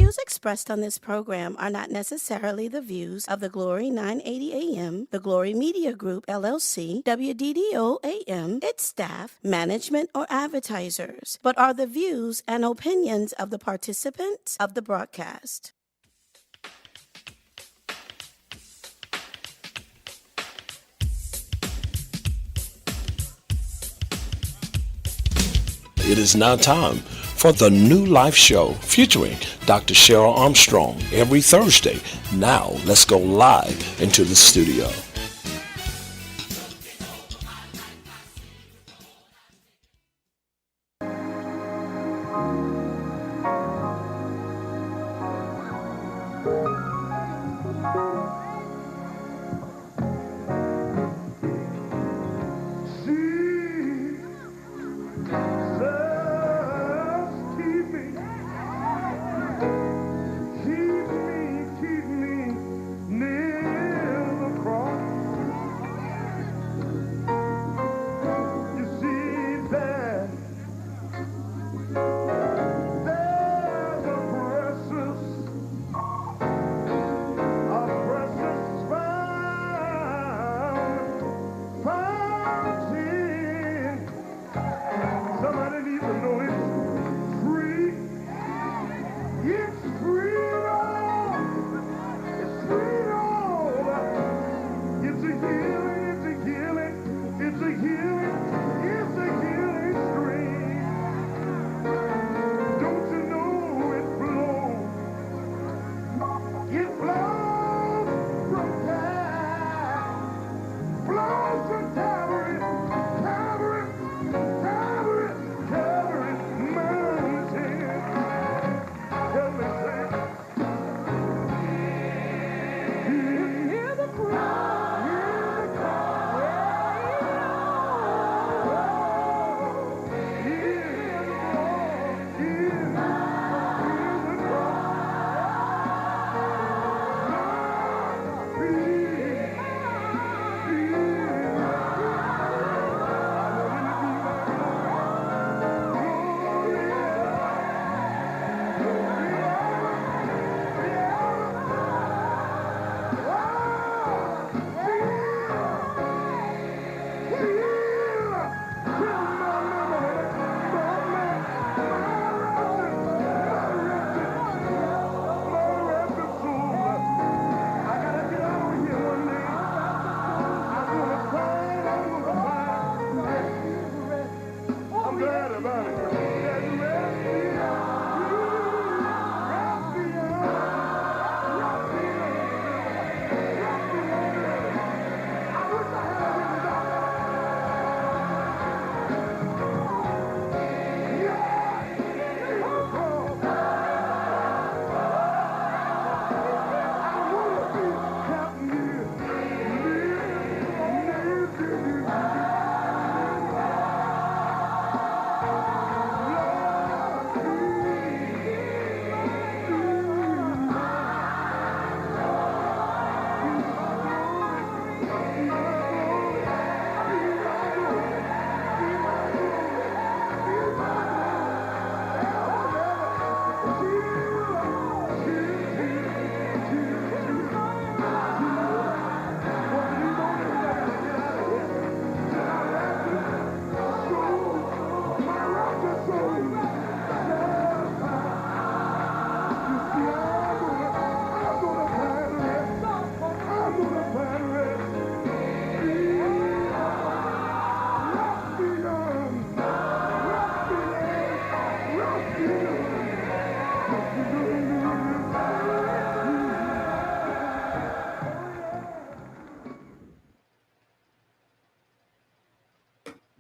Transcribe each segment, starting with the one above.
views expressed on this program are not necessarily the views of the Glory 980 AM, the Glory Media Group, LLC, WDDO AM, its staff, management, or advertisers, but are the views and opinions of the participants of the broadcast. It is now time for the New Life Show featuring Dr. Sheryl Armstrong every Thursday. Now let's go live into the studio.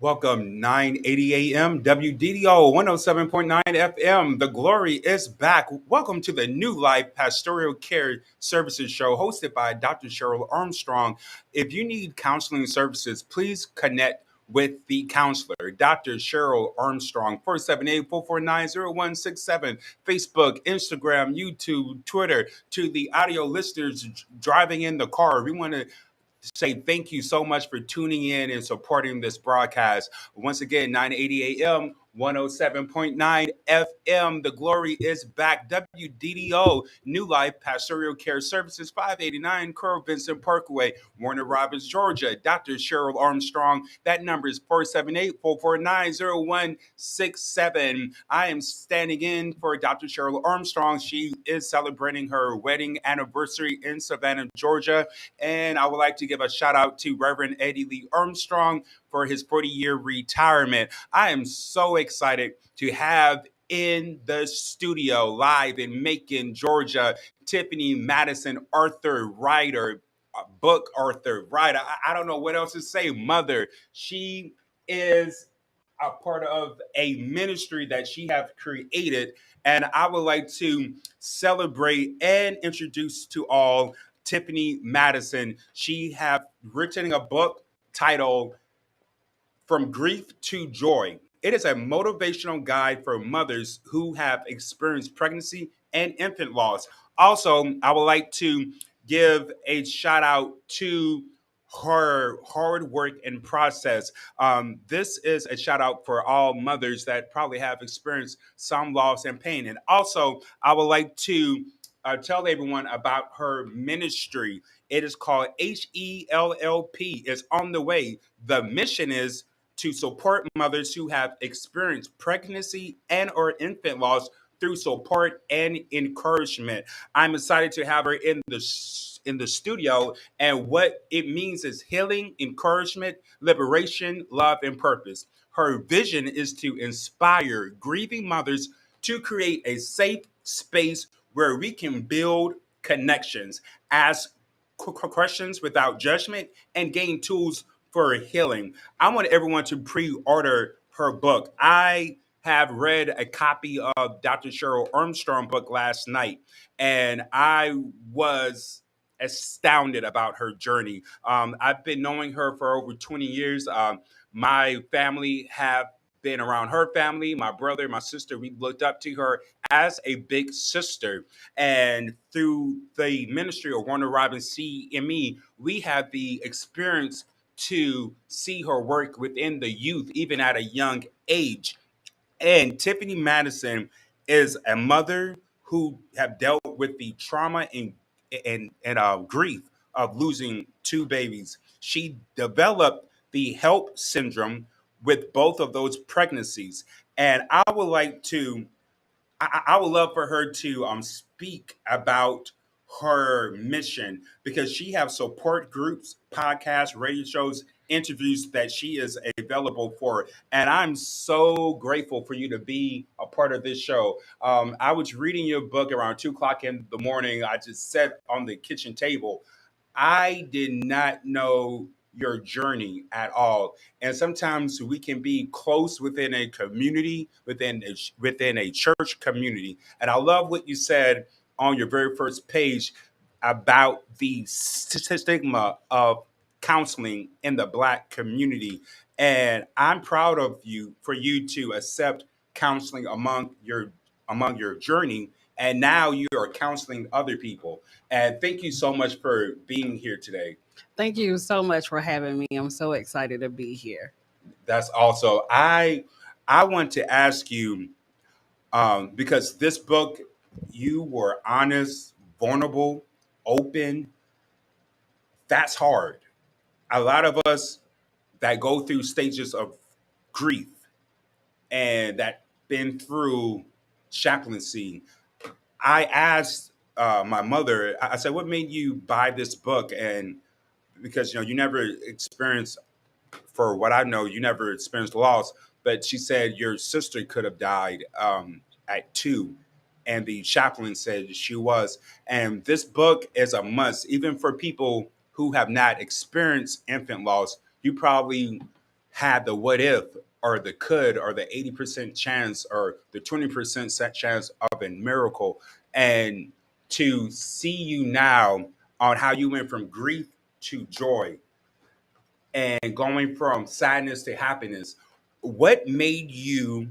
Welcome, 980 AM, WDDO 107.9 FM. The Glory is back. Welcome to the New Life Pastoral Care Services Show hosted by Dr. Sheryl Armstrong. If you need counseling services, please connect with the counselor, Dr. Sheryl Armstrong, 478-449-0167, Facebook, Instagram, YouTube, Twitter. To the audio listeners driving in the car, we want to say thank you so much for tuning in and supporting this broadcast. Once again, 980 AM, 107.9 FM. The glory is back. WDDO, New Life Pastoral Care Services, 589 Carl Vincent Parkway, Warner Robins, Georgia. Dr. Sheryl Armstrong. That number is 478-449-0167. I am standing in for Dr. Sheryl Armstrong. She is celebrating her wedding anniversary in Savannah, Georgia. And I would like to give a shout out to Reverend Eddie Lee Armstrong for his 40-year retirement. I am so excited to have in the studio live in Macon, Georgia, Tiffany Madison, author, writer, book author, writer. I don't know what else to say. Mother. She is a part of a ministry that she have created, and I would like to celebrate and introduce to all Tiffany Madison. She have written a book titled From Grief to Joy. It is a motivational guide for mothers who have experienced pregnancy and infant loss. Also, I would like to give a shout out to her hard work and process. This is a shout out for all mothers that probably have experienced some loss and pain. And also, I would like to tell everyone about her ministry. It is called HELLP. It's on the way. The mission is to support mothers who have experienced pregnancy and or infant loss through support and encouragement. I'm excited to have her in the studio, and what it means is healing, encouragement, liberation, love, and purpose. Her vision is to inspire grieving mothers to create a safe space where we can build connections, ask questions without judgment, and gain tools for healing. I want everyone to pre-order her book. I have read a copy of Dr. Sheryl Armstrong book last night, and I was astounded about her journey. I've been knowing her for over 20 years. My family have been around her family, my brother, my sister. We looked up to her as a big sister. And through the ministry of Warner Robins CME, we have the experience to see her work within the youth, even at a young age. And Tiffany Madison is a mother who have dealt with the trauma and grief of losing two babies. She developed the HELP syndrome with both of those pregnancies, and I would love for her to speak about her mission because she has support groups, podcasts, radio shows, interviews that she is available for. And I'm so grateful for you to be a part of this show. I was reading your book around 2 o'clock in the morning. I just sat on the kitchen table. I did not know your journey at all. And sometimes we can be close within a community, within a church community. And I love what you said on your very first page about the stigma of counseling in the Black community. And I'm proud of you for you to accept counseling among your journey. And now you are counseling other people. And thank you so much for being here today. Thank you so much for having me. I'm so excited to be here. That's also I want to ask you because this book you were honest, vulnerable, open. That's hard. A lot of us that go through stages of grief and that been through chaplaincy. I asked my mother. I said, "What made you buy this book?" And because you never experienced, for what I know, you never experienced loss. But she said your sister could have died at 2, and the chaplain said she was. And this book is a must, even for people who have not experienced infant loss. You probably had the what if, or the could, or the 80% chance, or the 20% chance of a miracle. And to see you now on how you went from grief to joy and going from sadness to happiness, what made you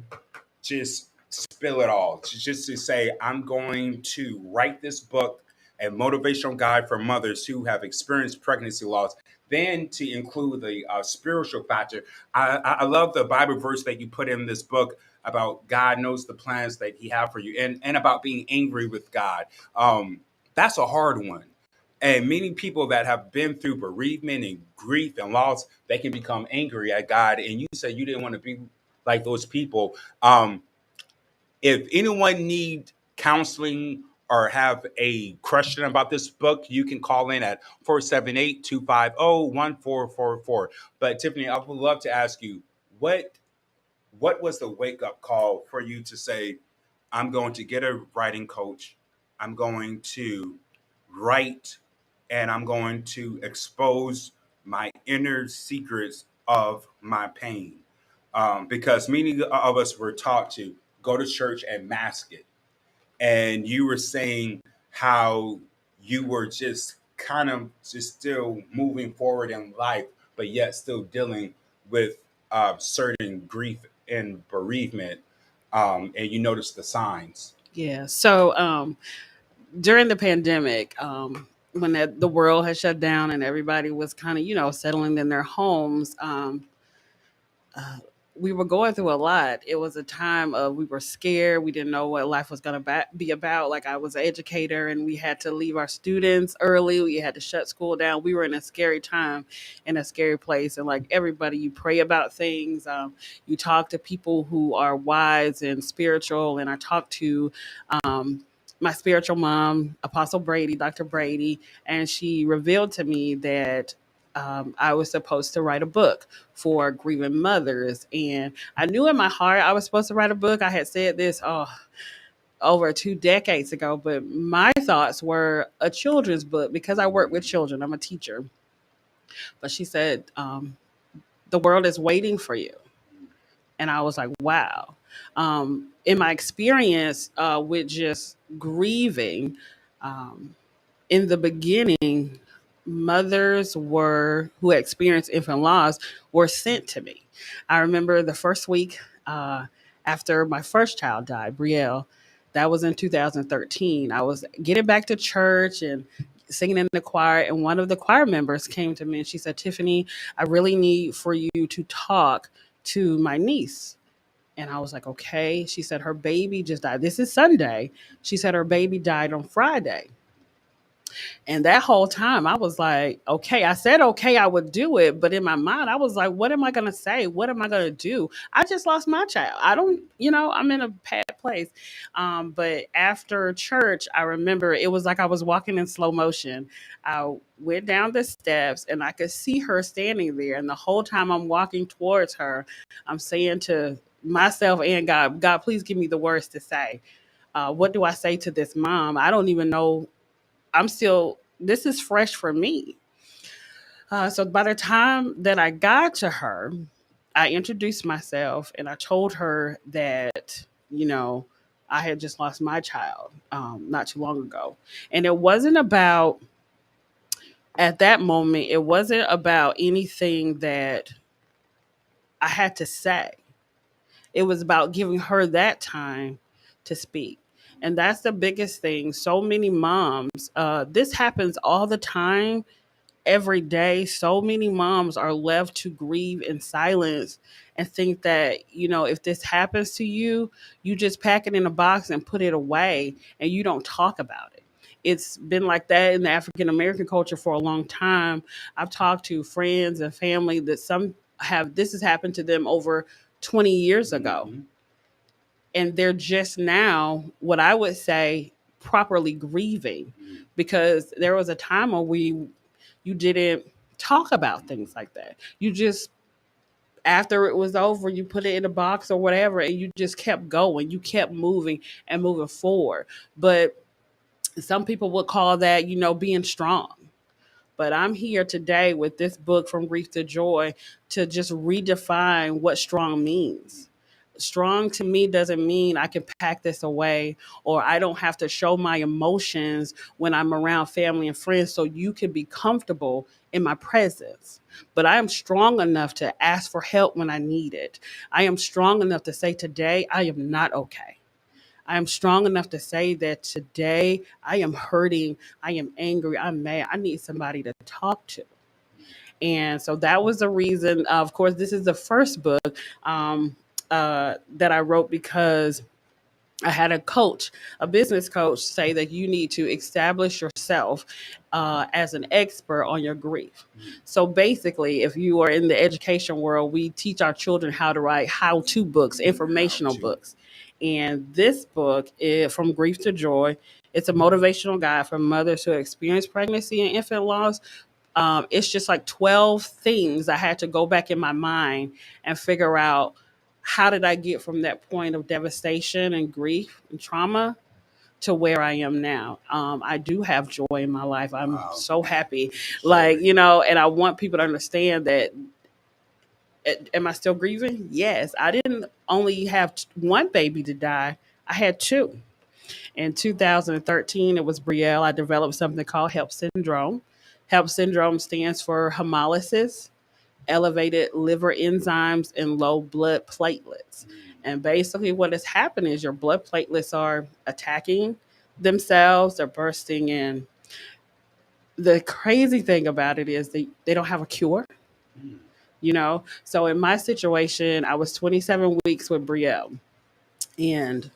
just spill it all? Just to say, I'm going to write this book, a motivational guide for mothers who have experienced pregnancy loss. then to include the spiritual factor. I love the Bible verse that you put in this book about God knows the plans that He have for you, and about being angry with God. That's a hard one. And many people that have been through bereavement and grief and loss, they can become angry at God. And you said you didn't want to be like those people. If anyone need counseling or have a question about this book, you can call in at 478-250-1444. But Tiffany, I would love to ask you, what was the wake up call for you to say, I'm going to get a writing coach, I'm going to write, and I'm going to expose my inner secrets of my pain? Because many of us were taught to go to church and mask it. And you were saying how you were just kind of just still moving forward in life, but yet still dealing with certain grief and bereavement. And you noticed the signs. Yeah. So during the pandemic, when the world had shut down and everybody was kind of, settling in their homes, uh, we were going through a lot. It was a time of we were scared. We didn't know what life was going to be about. Like, I was an educator and we had to leave our students early. We had to shut school down. We were in a scary time, in a scary place. And like everybody, you pray about things. You talk to people who are wise and spiritual. And I talked to my spiritual mom, Apostle Brady, Dr. Brady, and she revealed to me that I was supposed to write a book for grieving mothers. And I knew in my heart I was supposed to write a book. I had said this over 2 decades ago, but my thoughts were a children's book because I work with children. I'm a teacher. But she said, the world is waiting for you. And I was like, wow. In my experience with just grieving, um, in the beginning, mothers who experienced infant loss were sent to me. I remember the first week after my first child died, Brielle, that was in 2013. I was getting back to church and singing in the choir, and one of the choir members came to me and she said, Tiffany, I really need for you to talk to my niece. And I was like, okay. She said her baby just died. This is Sunday. She said her baby died on Friday. And that whole time I was like, okay, I said, okay, I would do it. But in my mind, I was like, what am I going to say? What am I going to do? I just lost my child. I don't, I'm in a bad place. But after church, I remember it was like I was walking in slow motion. I went down the steps and I could see her standing there. And the whole time I'm walking towards her, I'm saying to myself and God, please give me the words to say. What do I say to this mom? I don't even know. This is fresh for me. So by the time that I got to her, I introduced myself and I told her that, I had just lost my child not too long ago. And at that moment, it wasn't about anything that I had to say. It was about giving her that time to speak. And that's the biggest thing. So many moms, this happens all the time, every day. So many moms are left to grieve in silence and think that, if this happens to you, you just pack it in a box and put it away and you don't talk about it. It's been like that in the African American culture for a long time. I've talked to friends and family that this has happened to them over 20 years ago. Mm-hmm. And they're just now, what I would say, properly grieving, Mm-hmm. because there was a time where you didn't talk about things like that. You just, after it was over, you put it in a box or whatever, and you just kept going. You kept moving and moving forward. But some people would call that, being strong. But I'm here today with this book, From Grief to Joy, to just redefine what strong means. Strong to me doesn't mean I can pack this away or I don't have to show my emotions when I'm around family and friends so you can be comfortable in my presence. But I am strong enough to ask for help when I need it. I am strong enough to say today I am not okay. I am strong enough to say that today I am hurting, I am angry, I'm mad. I need somebody to talk to. And so that was the reason. Of course, this is the first book that I wrote because I had a coach, a business coach, say that you need to establish yourself as an expert on your grief. So basically, if you are in the education world, we teach our children how to write how-to books, informational books. And this book is From Grief to Joy. It's a motivational guide for mothers who experience pregnancy and infant loss. It's just like 12 things I had to go back in my mind and figure out how did I get from that point of devastation and grief and trauma to where I am now. I do have joy in my life. I'm so happy. Like, and I want people to understand that. Am I still grieving? Yes. I didn't only have one baby to die, I had two. In 2013, it was Brielle. I developed something called HELP syndrome. HELP syndrome stands for hemolysis, elevated liver enzymes, and low blood platelets. And basically, what is happening is your blood platelets are attacking themselves, they're bursting in. The crazy thing about it is they don't have a cure. So in my situation, I was 27 weeks with Brielle, and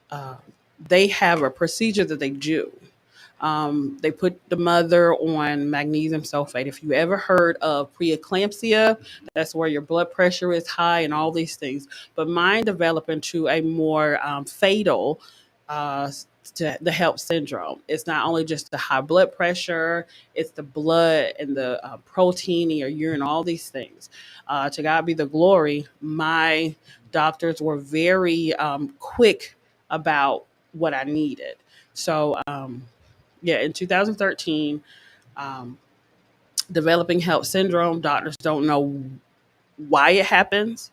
uh, they have a procedure that they do. They put the mother on magnesium sulfate. If you ever heard of preeclampsia, that's where your blood pressure is high and all these things. But mine developed into a more fatal uh, to the HELP syndrome. It's not only just the high blood pressure, it's the blood and the protein in your urine, all these things. To God be the glory. My doctors were very quick about what I needed. So, yeah, in 2013, um, developing HELP syndrome, doctors don't know why it happens.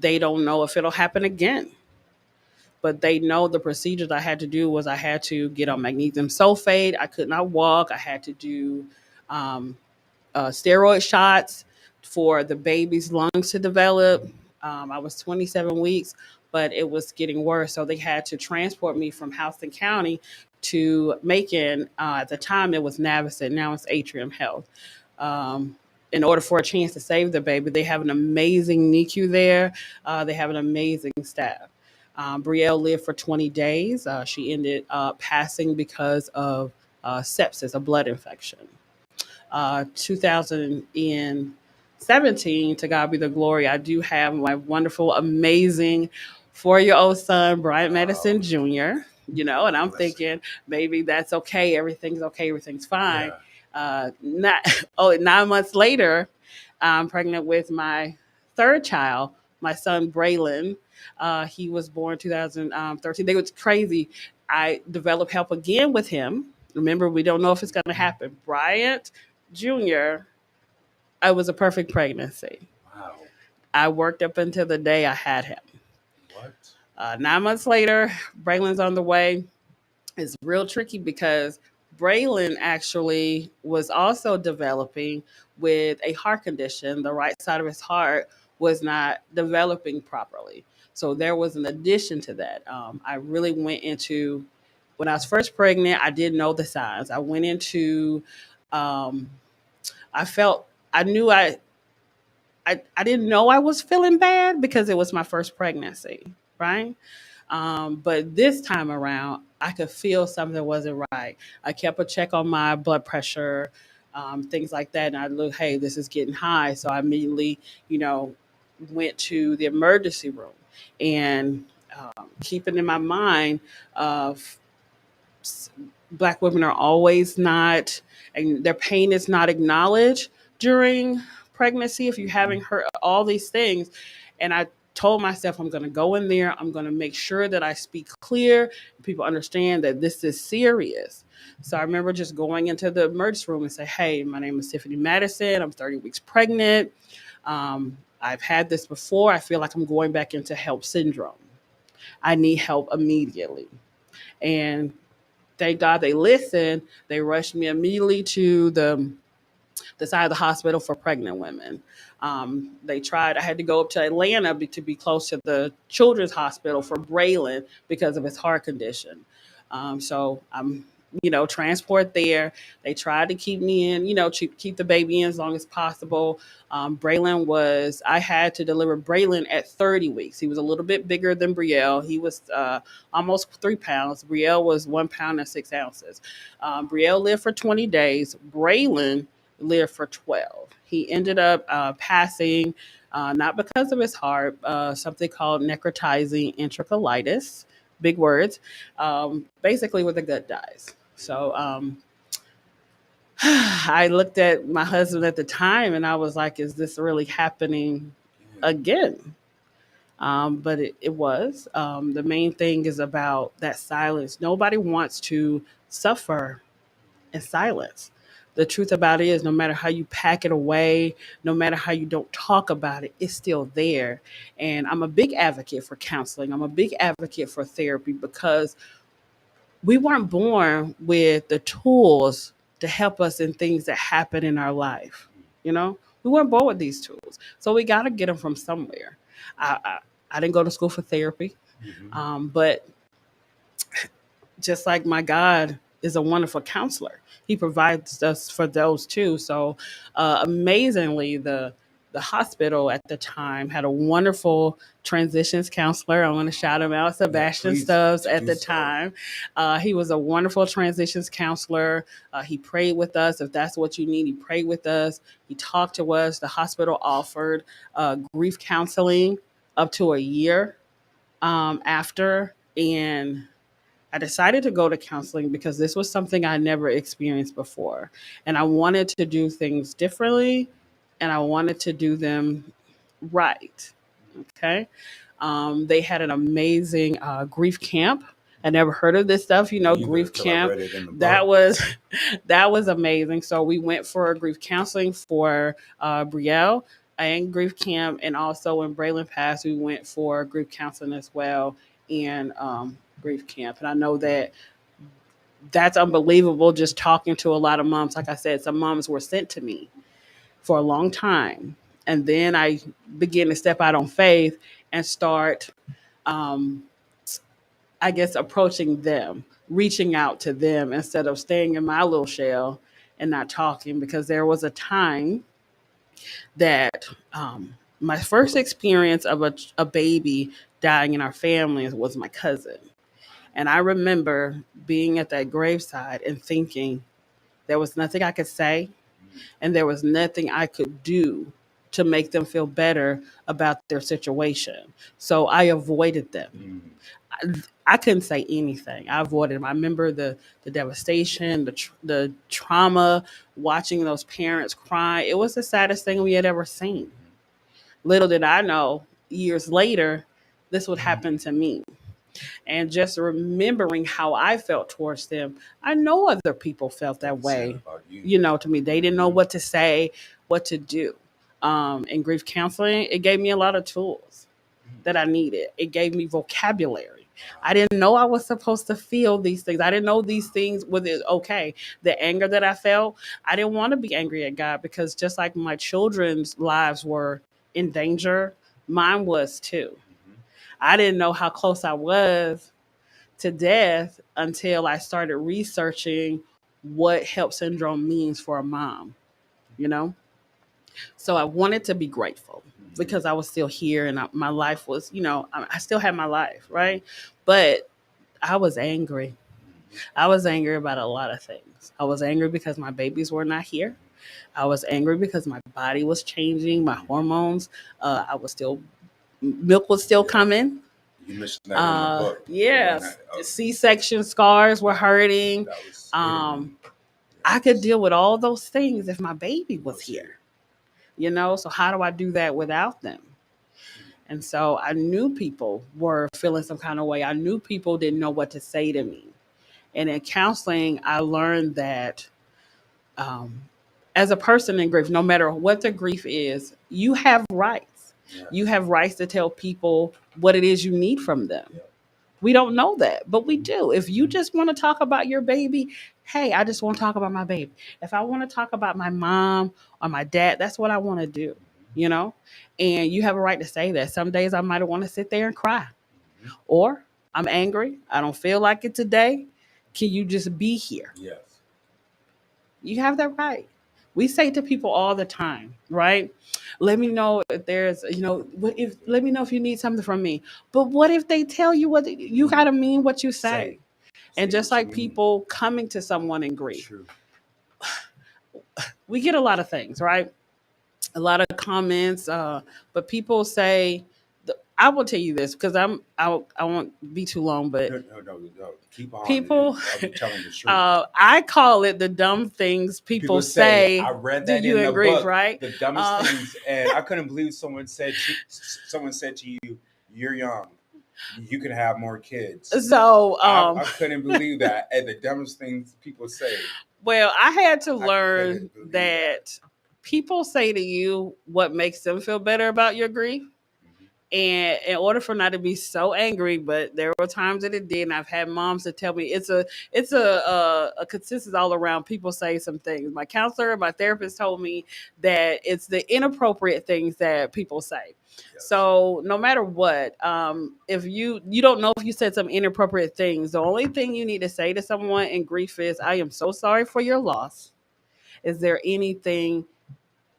They don't know if it'll happen again. But they know the procedures I had to do was I had to get on magnesium sulfate. I could not walk. I had to do um, steroid shots for the baby's lungs to develop. I was 27 weeks, but it was getting worse. So they had to transport me from Houston County to Macon. At the time, it was Navicent. Now it's Atrium Health. In order for a chance to save the baby, they have an amazing NICU there. They have an amazing staff. Brielle lived for 20 days. She ended up passing because of sepsis, a blood infection. 2017, to God be the glory, I do have my wonderful, amazing 4-year-old son, Brian Madison Jr., and I'm thinking maybe that's okay. Everything's okay. Everything's fine. Not 9 months later, I'm pregnant with my third child, my son, Braylon. He was born 2013. They was crazy. I developed help again with him. Remember, we don't know if it's going to happen. Bryant Jr., I was a perfect pregnancy. Wow. I worked up until the day I had him. What? 9 months later, Braylon's on the way. It's real tricky because Braylon actually was also developing with a heart condition. The right side of his heart was not developing properly. So there was an addition to that. I really went into, when I was first pregnant, I didn't know the signs. I went into, um, I felt, I knew I didn't know I was feeling bad because it was my first pregnancy, right? But this time around, I could feel something wasn't right. I kept a check on my blood pressure, things like that. And I looked, hey, this is getting high. So I immediately, you know, went to the emergency room and keeping in my mind of Black women are always not, and their pain is not acknowledged during pregnancy if you haven't heard all these things. And I told myself, I'm going to go in there. I'm going to make sure that I speak clear. People understand that this is serious. So I remember just going into the emergency room and say, hey, my name is Tiffany Madison. I'm 30 weeks pregnant. I've had this before. I feel like I'm going back into HELP syndrome. I need help immediately. And thank God they listened. They rushed me immediately to the side of the hospital for pregnant women. They tried. I had to go up to Atlanta to be close to the children's hospital for Braylon because of his heart condition. So I'm transport there. They tried to keep me in, keep the baby in as long as possible. I had to deliver Braylon at 30 weeks. He was a little bit bigger than Brielle. He was almost 3 pounds. Brielle was 1 pound and 6 ounces. Brielle lived for 20 days. Braylon lived for 12. He ended up passing, not because of his heart, something called necrotizing enterocolitis. Big words. Basically, where the gut dies. So I looked at my husband at the time and I was like, is this really happening again? But it was. The main thing is about that silence. Nobody wants to suffer in silence. The truth about it is, no matter how you pack it away, no matter how you don't talk about it, it's still there. And I'm a big advocate for counseling. I'm a big advocate for therapy because we weren't born with the tools to help us in things that happen in our life. We weren't born with these tools, so we got to get them from somewhere. I didn't go to school for therapy, but just like my God is a wonderful counselor, He provides us for those too. So amazingly, the hospital at the time had a wonderful transitions counselor. I want to shout him out, Sebastian Stubbs. At the time, he was a wonderful transitions counselor. He prayed with us. If that's what you need, he prayed with us. He talked to us. The hospital offered grief counseling up to a year after, and I decided to go to counseling because this was something I never experienced before. And I wanted to do things differently and I wanted to do them right. Okay. They had an amazing grief camp. I never heard of this stuff, grief camp. That was that was amazing. So we went for grief counseling for Brielle and grief camp, and also when Braylon passed, we went for grief counseling as well and grief camp. And I know that's unbelievable. Just talking to a lot of moms, like I said, some moms were sent to me for a long time, and then I began to step out on faith and start, um, I guess, approaching them, reaching out to them instead of staying in my little shell and not talking. Because there was a time that my first experience of a baby dying in our family was my cousin. And I remember being at that graveside and thinking there was nothing I could say and there was nothing I could do to make them feel better about their situation. So I avoided them. I couldn't say anything. I avoided them. I remember the devastation, the trauma, watching those parents cry. It was the saddest thing we had ever seen. Little did I know, years later, this would happen to me. And just remembering how I felt towards them, I know other people felt that way. To me, they didn't know what to say, what to do. In grief counseling, it gave me a lot of tools that I needed. It gave me vocabulary. I didn't know I was supposed to feel these things. I didn't know these things was it okay. The anger that I felt, I didn't want to be angry at God because just like my children's lives were in danger, mine was too. I didn't know how close I was to death until I started researching what HELP syndrome means for a mom, you know? So I wanted to be grateful because I was still here and my life was, I still had my life, right? But I was angry. I was angry about a lot of things. I was angry because my babies were not here. I was angry because my body was changing, my hormones. Milk was still coming. You mentioned that in the book. Yes, C-section scars were hurting. I could deal with all those things if my baby was here. So how do I do that without them? And so I knew people were feeling some kind of way. I knew people didn't know what to say to me. And in counseling, I learned that as a person in grief, no matter what the grief is, you have rights. Yeah. You have rights to tell people what it is you need from them. Yeah. We don't know that, but we do. If you just want to talk about your baby, hey, I just want to talk about my baby. If I want to talk about my mom or my dad, that's what I want to do, And you have a right to say that. Some days I might want to sit there and cry. Or I'm angry. I don't feel like it today. Can you just be here? Yes. You have that right. We say to people all the time, right? Let me know if there's, what if, let me know if you need something from me. But what if they tell you what you got to mean what you say? Say And just what you like mean. people coming to someone in grief, True. we get a lot of things, right? A lot of comments, but people say, I will tell you this because I won't be too long, but No. Keep on. people, I'll be telling the truth. I call it the dumb things people say. I read Do that you in the agree, book, right? the dumbest things, and I couldn't believe someone said to you, "You're young, you can have more kids." So, I couldn't believe that, and the dumbest things people say. well, I had to I learn couldn't believe that people say to you what makes them feel better about your grief. Mhm. And in order for not to be so angry, but there were times that it did, and I've had moms that tell me it's a consensus all around. People say some things. My counselor, my therapist told me that it's the inappropriate things that people say. Yes. So no matter what, if you don't know if you said some inappropriate things, the only thing you need to say to someone in grief is, "I am so sorry for your loss. Is there anything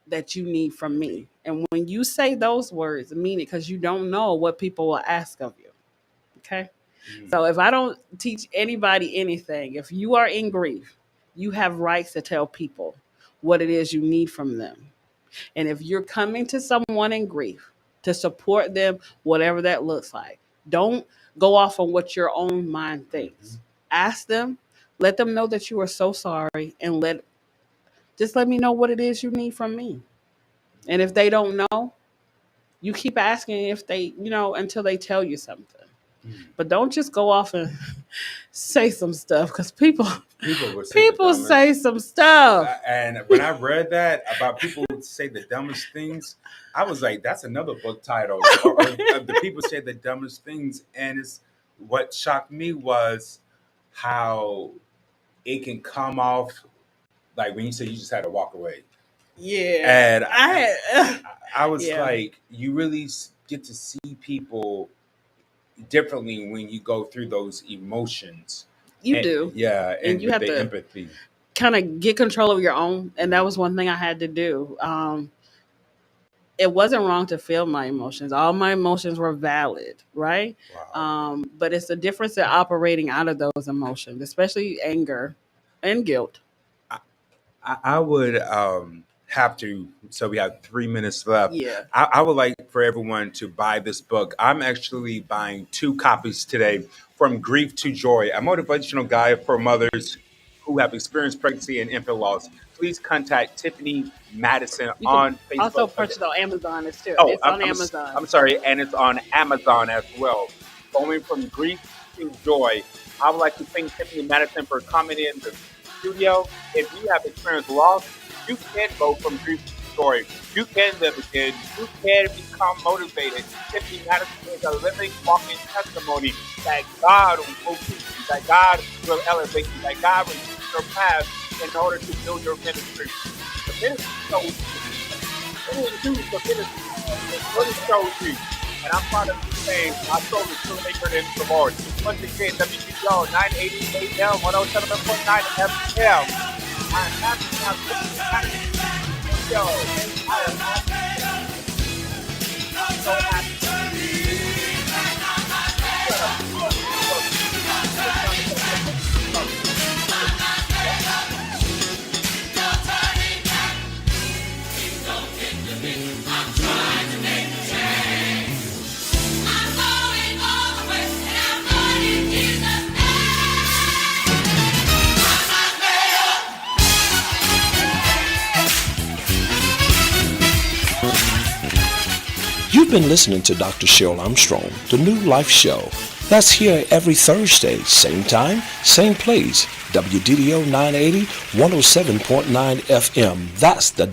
that you need from me?" And when you say those words, mean it, because you don't know what people will ask of you. Okay. Mhm. So if I don't teach anybody anything, if you are in grief, you have rights to tell people what it is you need from them. And if you're coming to someone in grief to support them, whatever that looks like, don't go off on what your own mind thinks. Ask them, let them know that you are so sorry, and just let me know what it is you need from me. And if they don't know, you keep asking if they, until they tell you something. Mhm. But don't just go off and say some stuff, because people People say the people dumbest. say some stuff. And when I read that about people who say the dumbest things, I was like, that's another book title. Or the people say the dumbest things. And what shocked me was how it can come off like when you say you just had to walk away. Yeah, And I was yeah, like, you really get to see people differently when you go through those emotions. you And, do, yeah, and and you with have the to empathy. kind of get control of your own. And that was one thing I had to do. It wasn't wrong to feel my emotions. All my emotions were valid, right? Wow. But it's the difference in operating out of those emotions, especially anger and guilt. I would have to, so we have 3 minutes left. Yeah. I would like for everyone to buy this book. I'm actually buying 2 copies today, From Grief to Joy, a motivational guide for mothers who have experienced pregnancy and infant loss. Please contact Tiffany Madison You can on also Facebook. purchase it on Amazon. Oh, It's on Amazon. I'm sorry, and it's on Amazon as well. Going from grief to joy. I would like to thank Tiffany Madison for coming in the studio. If you have experienced loss, you can go from grief to joy. You can live again. You can become motivated. Tiffany Madison is a living, walking testimony that God will keep you, that God will elevate you, that God will use your path in order to build your ministry. The ministry shows you. It is you, the ministry. It really shows you. And I'm proud of you saying, my soul is still anchored in the Lord. Once again, WGO 980 AM, 107.9 FM. I'm happy to have you. I am so happy. You've been listening to Dr. Sheryl Armstrong, the New Life Show. That's here every Thursday, same time, same place. WDDO 980, 107.9 FM. That's the